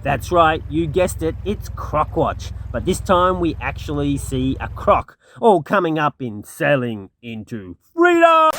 That's right, you guessed it, it's Croc Watch. But this time we actually see a croc, all coming up in Sailing into Freedom!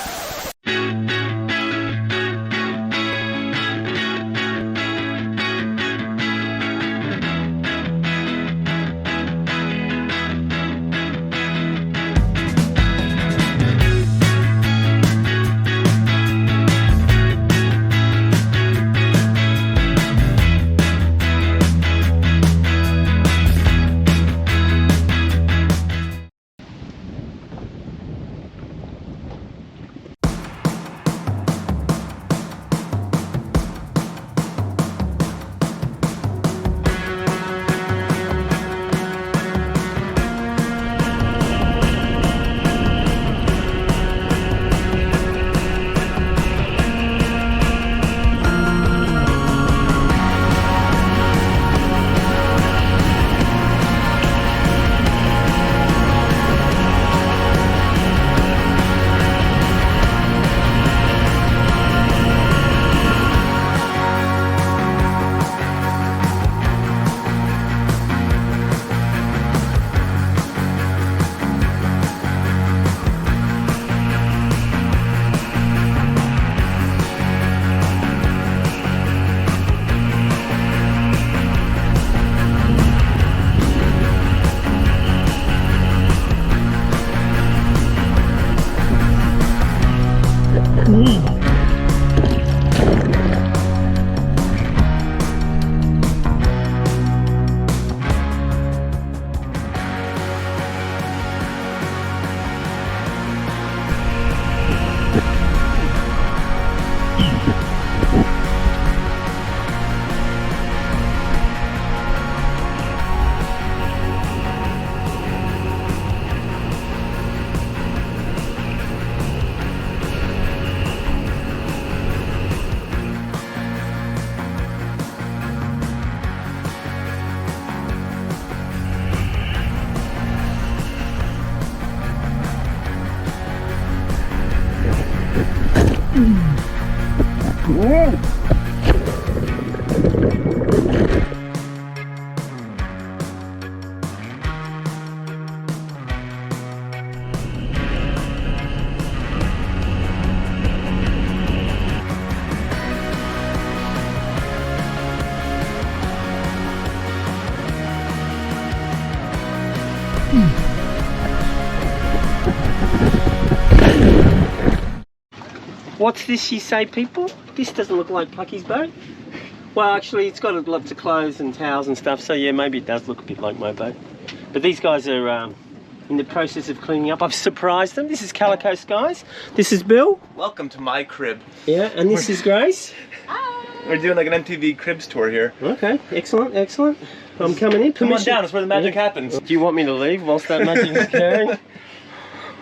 What's this you say, people? This doesn't look like Plucky's boat. Well, actually, it's got lots of clothes and towels and stuff, so yeah, maybe it does look a bit like my boat. But these guys are in the process of cleaning up. I've surprised them. This is Calico Skies. This is Bill. Welcome to my crib. Yeah, and this is Grace. Hi. We're doing like an MTV Cribs tour here. Okay, excellent, excellent. I'm coming in. Come on down, that's where the magic happens. Do you want me to leave whilst that magic is occurring?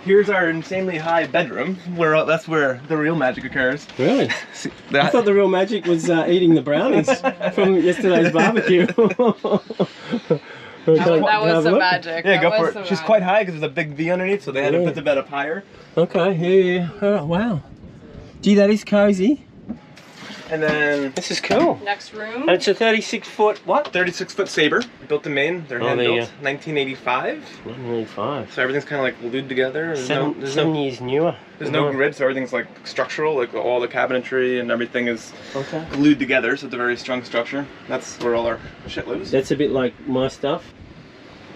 Here's our insanely high bedroom, where that's where the real magic occurs. Really? I thought the real magic was eating the brownies from yesterday's barbecue. That was the magic. Yeah, that go for it. The She's magic. quite high because there's a big V underneath, so they had to put the bed up higher. Okay, yeah. Oh, wow. Gee, that is cozy. And then This is cool. Next room. And it's a 36-foot, what? 36-foot Sabre, built in Maine. They're hand built, 1985. 185. So everything's kind of like glued together. There's Seven years newer. There's no grid, so everything's like structural. Like all the cabinetry and everything is Okay. glued together, so it's a very strong structure. That's where all our shit lives. That's a bit like my stuff.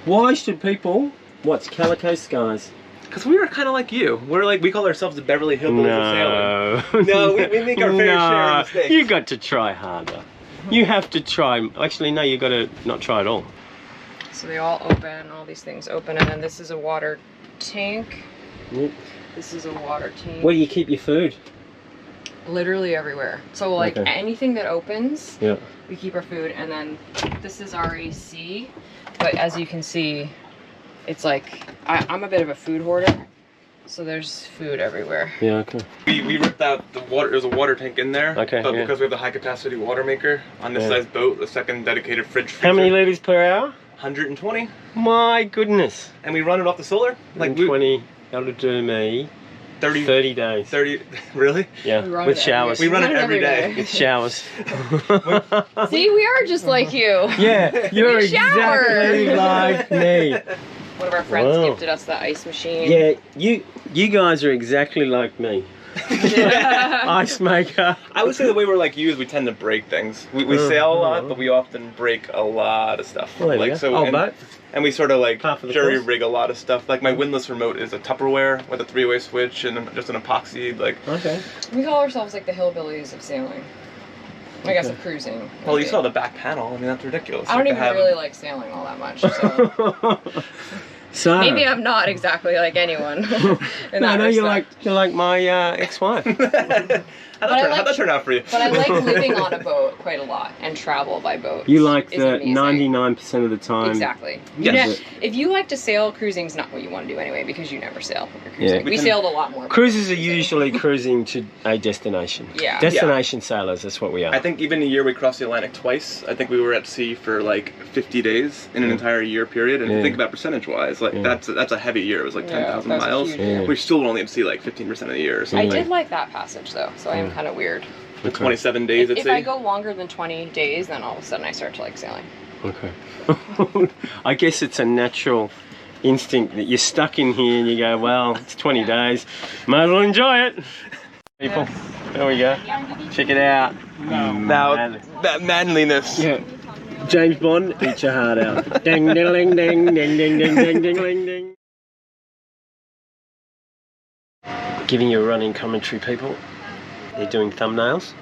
Why should people watch Calico Skies? Because we were kind of like you. We're like, we call ourselves the Beverly Hillbillies of sailing. No, we make our fair share of mistakes. You got to try harder. You have to try. Actually, no, you got to not try at all. So they all open, all these things open, and then this is a water tank. Yep. This is a water tank. Where do you keep your food? Literally everywhere. So like Okay. anything that opens, Yeah. we keep our food, and then this is our AC. But as you can see, it's like, I'm a bit of a food hoarder, so there's food everywhere. Yeah, okay. We ripped out the water, there's a water tank in there. Okay, But yeah. because we have the high capacity water maker on this size boat, the second dedicated fridge freezer. How many litres per hour? 120. My goodness. And we run it off the solar. Like 120, that'll do me 30 days. 30, really? Yeah, with showers. We run it every day. With showers. See, we are just like you. Yeah, you're exactly like me. One of our friends gifted us the ice machine. Yeah, you guys are exactly like me. Ice maker. I would say the way we're like you is we tend to break things. We sail a lot, but we often break a lot of stuff. Well, like so, and we sort of like jury rig a lot of stuff. Like my windlass remote is a Tupperware with a 3-way switch and just an epoxy. Like we call ourselves like the hillbillies of sailing. I guess of cruising. Well, you saw the back panel. I mean, that's ridiculous. I don't even really like sailing all that much. So. So maybe I'm not exactly like anyone. No, you're like my ex-wife. How'd that turn out for you? But I like living on a boat quite a lot and travel by boat. You like the 99% of the time. Exactly. Yes. If you like to sail, cruising's not what you want to do anyway because you never sail when you're cruising. We sailed a lot more. Cruises are usually cruising to a destination. Yeah. Destination sailors, that's what we are. I think even a year we crossed the Atlantic twice. I think we were at sea for like 50 days in an entire year period. And if you think about percentage-wise, like that's a heavy year. It was like 10,000 miles. We still were only at sea like 15% of the year. So I did like that passage though, so I am kind of weird. With 27 days at sea. If I go longer than 20 days, then all of a sudden I start to like sailing. Okay. I guess it's a natural instinct that you're stuck in here and you go, well, it's 20 days. Might as well enjoy it. People, there we go. Check it out. Now, that manliness. Yeah. James Bond, eat your heart out. Ding, ding, ding, ding, ding, ding, ding, ding, ding, ding, ding. Giving you a running commentary, people. They're doing thumbnails.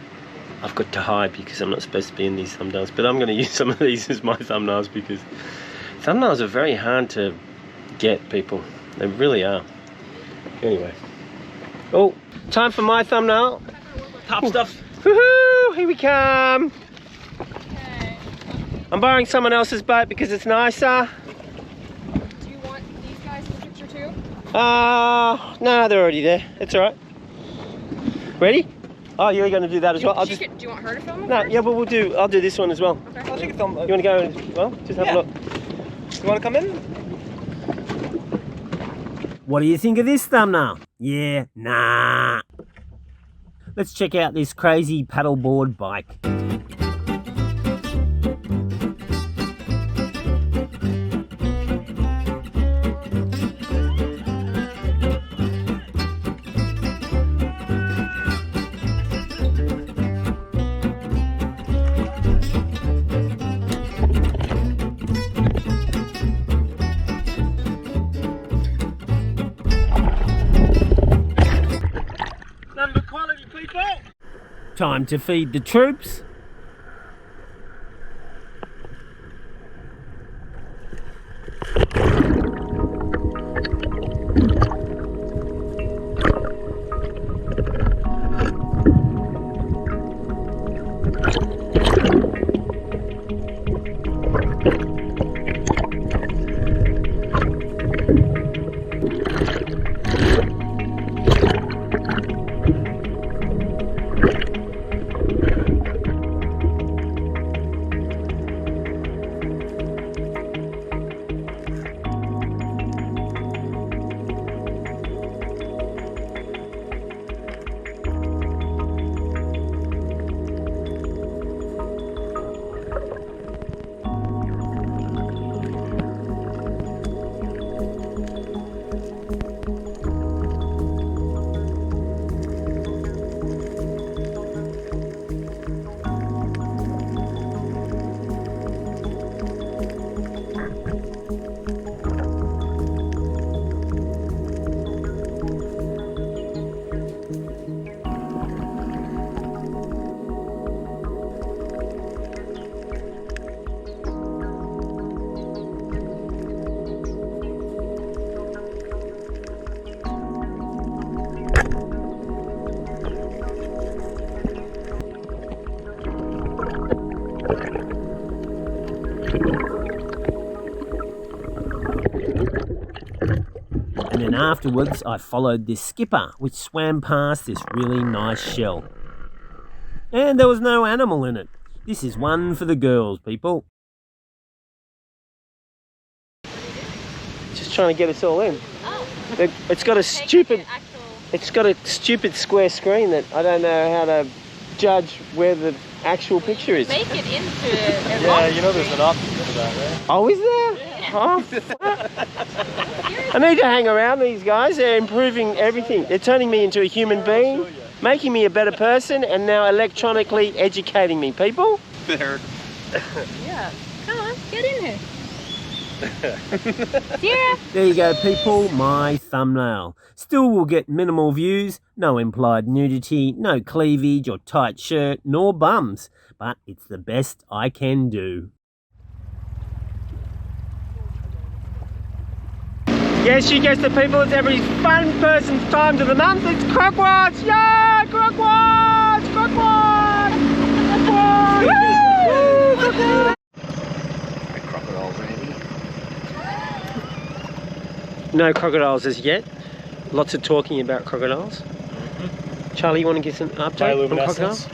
I've got to hide because I'm not supposed to be in these thumbnails, but I'm going to use some of these as my thumbnails because thumbnails are very hard to get, people. They really are. Anyway. Oh, time for my thumbnail. Top stuff. Woohoo! Here we come. Okay. I'm borrowing someone else's boat because it's nicer. Do you want these guys in the picture too? No, they're already there. It's alright. Ready? Oh, you're going to do that as well. I'll just. Do you want her to film it? No, first? yeah, but I'll do this one as well. Okay. I'll take a thumb. You want to go as well? Just have a look. You want to come in? What do you think of this thumbnail? Yeah, nah. Let's check out this crazy paddleboard bike. Time to feed the troops. And then afterwards I followed this skipper which swam past this really nice shell. And there was no animal in it. This is one for the girls, people. Just trying to get us all in. Oh. It's got a stupid... It's got a stupid square screen that I don't know how to judge where the actual picture is. Make it into a Yeah, you know there's an option for that, right? Oh, is there? Oh, fuck. I need to hang around these guys. They're improving everything. They're turning me into a human being, making me a better person, and now electronically educating me. People? There. Yeah. Come on, get in here. Yeah. There you go, people. My thumbnail. Still will get minimal views, no implied nudity, no cleavage or tight shirt, nor bums. But it's the best I can do. Yes, you guess the people, it's every fun person's time to the month. It's Croc Watch! Yeah! Croc Watch! Croc Watch! Croc Watch! Woo! Croc Watch! Crocodiles, Randy. No crocodiles as yet. Lots of talking about crocodiles. Charlie, you want to give an update on crocodiles?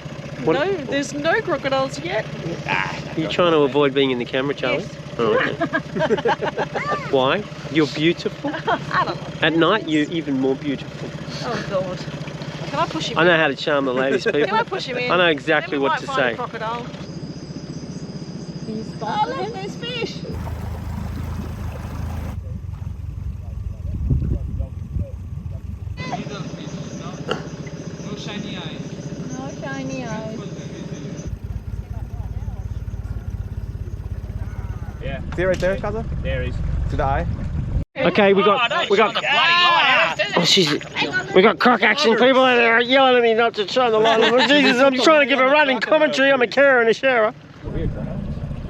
No, there's no crocodiles yet. You're trying to avoid being in the camera, Charlie? Yes. Oh, okay. Why? You're beautiful. I don't know. At night, you're even more beautiful. Oh God. Can I push him I in? know how to charm the ladies, people. Can I push him in? I know exactly Then we what might to find say. a crocodile. Can you Oh, spot look, him? there's fish. No shiny eyes. Yeah. See it right there, Kaza? There he is. To the eye? Okay, we got oh, she's, we got croc action people out there yelling at me not to shine the light on. Jesus, I'm trying to give a running commentary. I'm a carer and a sharer. No, we're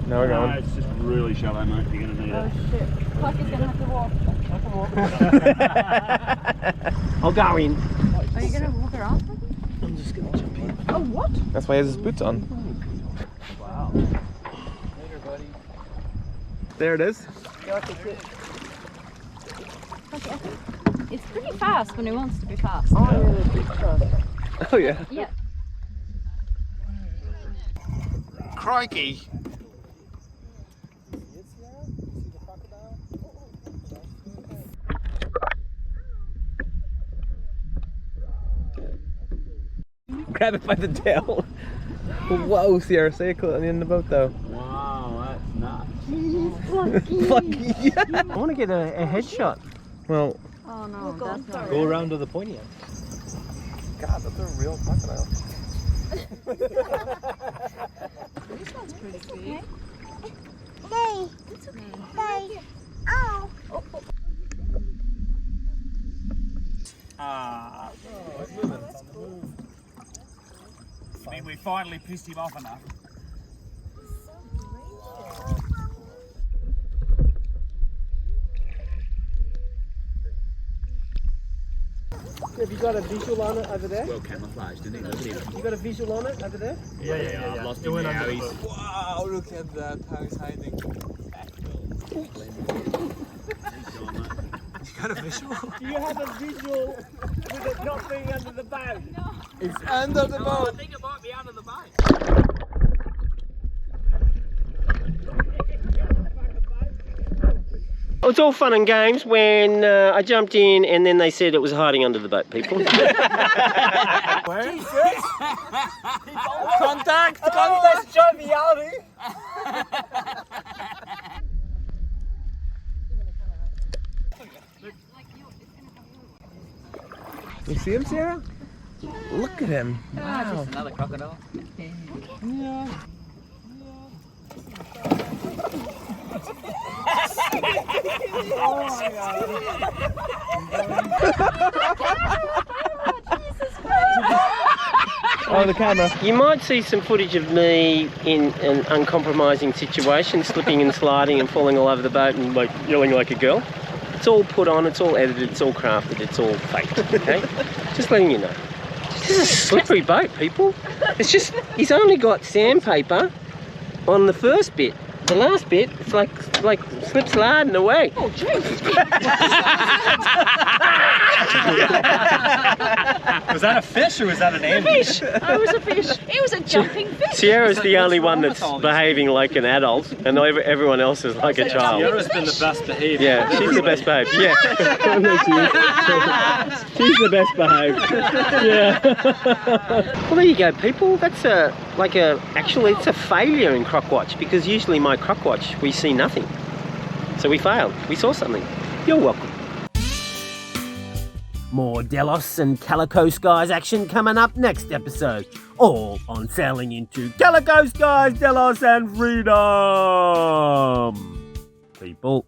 No, going. it's just really shallow, mate. You're going to need Oh it. shit. Croc is gonna have to walk. I'll go in. Are you gonna walk around? I'm just gonna jump in. Oh, what? That's why he has his boots on. Wow. Later, buddy. There it is. It's pretty fast when it wants to be fast. Oh yeah. Yeah. Crikey. Grab it by the tail. Whoa, Sierra, say it in the boat though. Wow, that's nuts. Lucky. I want to get a headshot. Well, Oh no, that's not Go around to the pointy end. God, that's a real crocodile. This one's pretty big. It's okay. Ah. I mean, we finally pissed him off enough. Have you got a visual on it over there? Well camouflaged, isn't he? Look at him. You got a visual on it over there? Yeah. I've lost him now. He's... Wow, look at that, how he's hiding. You got a visual? Do you have a visual with it not being under the boat? No. It's under the boat. I think it might be under the boat. It was all fun and games when I jumped in and then they said it was hiding under the boat, people. Contact! Contact joviality! You see him, Sierra? Look at him. Wow. Another crocodile. Oh, the camera. You might see some footage of me in an uncompromising situation, slipping and sliding and falling all over the boat and like yelling like a girl. It's all put on, it's all edited, it's all crafted, it's all faked, okay? Just letting you know. This is a slippery boat, people. It's just, he's only got sandpaper on the first bit. The last bit, it's like slip sliding away. Oh, jeez. Was that a fish or was that an animal? Fish. Oh, it was a fish. It was a jumping fish. Sierra's the only one that's behaving like an adult, and everyone else is like a child. Sierra's been the best behaved. Yeah, she's the best behaved. Yeah. She's the best behaved. Yeah. Well, there you go, people. That's actually it's a failure in Croc Watch, because usually my Croc Watch we see nothing. So we failed. We saw something. You're welcome. More Delos and Calico Skies action coming up next episode. All on sailing into Calico Skies, Delos and freedom. People.